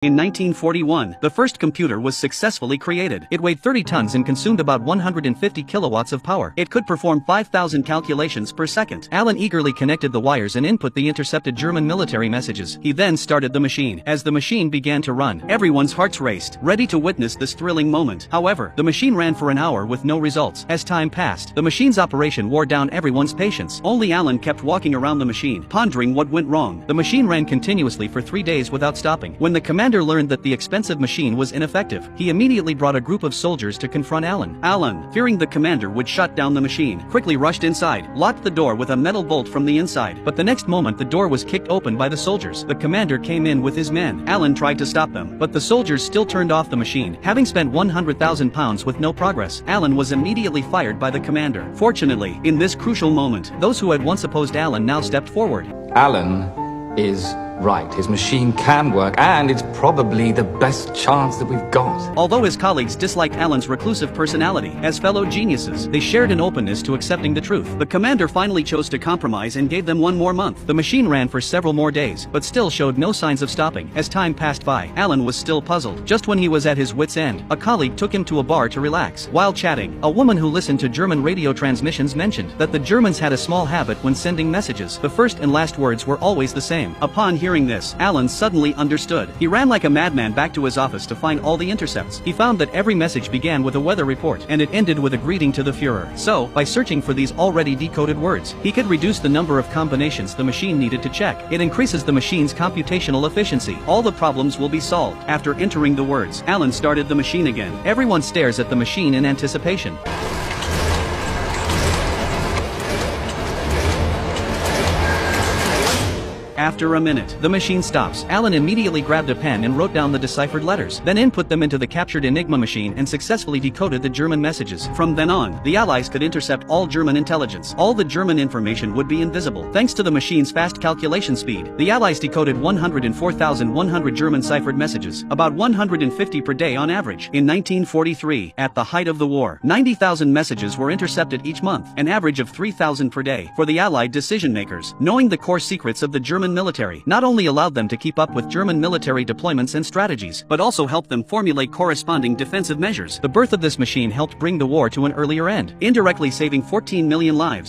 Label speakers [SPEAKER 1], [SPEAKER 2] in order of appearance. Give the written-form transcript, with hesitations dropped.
[SPEAKER 1] In 1941, the first computer was successfully created. It weighed 30 tons and consumed about 150 kilowatts of power. It could perform 5,000 calculations per second. Alan eagerly connected the wires and input the intercepted German military messages. He then started the machine. As the machine began to run, everyone's hearts raced, ready to witness this thrilling moment. However, the machine ran for an hour with no results. As time passed, the machine's operation wore down everyone's patience. Only Alan kept walking around the machine, pondering what went wrong. The machine ran continuously for 3 days without stopping. When the commander learned that the expensive machine was ineffective, he immediately brought a group of soldiers to confront Alan. Alan, fearing the commander would shut down the machine, quickly rushed inside, locked the door with a metal bolt from the inside. But the next moment the door was kicked open by the soldiers. The commander came in with his men. Alan tried to stop them, but the soldiers still turned off the machine. Having spent £100,000 with no progress, Alan was immediately fired by the commander. Fortunately, in this crucial moment, those who had once opposed Alan now stepped forward.
[SPEAKER 2] Alan is right. His machine can work, and it's probably the best chance that we've got.
[SPEAKER 1] Although his colleagues disliked Alan's reclusive personality, as fellow geniuses, they shared an openness to accepting the truth. The commander finally chose to compromise and gave them 1 more month. The machine ran for several more days, but still showed no signs of stopping. As time passed by, Alan was still puzzled. Just when he was at his wit's end, a colleague took him to a bar to relax. While chatting, a woman who listened to German radio transmissions mentioned that the Germans had a small habit when sending messages. The first and last words were always the same. Upon hearing this, Alan suddenly understood. He ran like a madman back to his office to find all the intercepts. He found that every message began with a weather report, and it ended with a greeting to the Führer. So, by searching for these already decoded words, he could reduce the number of combinations the machine needed to check. It increases the machine's computational efficiency. All the problems will be solved. After entering the words, Alan started the machine again. Everyone stares at the machine in anticipation. After a minute, the machine stops. Alan immediately grabbed a pen and wrote down the deciphered letters, then input them into the captured Enigma machine and successfully decoded the German messages. From then on, the Allies could intercept all German intelligence. All the German information would be invisible. Thanks to the machine's fast calculation speed, the Allies decoded 104,100 German ciphered messages, about 150 per day on average. In 1943, at the height of the war, 90,000 messages were intercepted each month, an average of 3,000 per day. For the Allied decision-makers, knowing the core secrets of the German military not only allowed them to keep up with German military deployments and strategies, but also helped them formulate corresponding defensive measures. The birth of this machine helped bring the war to an earlier end, indirectly saving 14 million lives.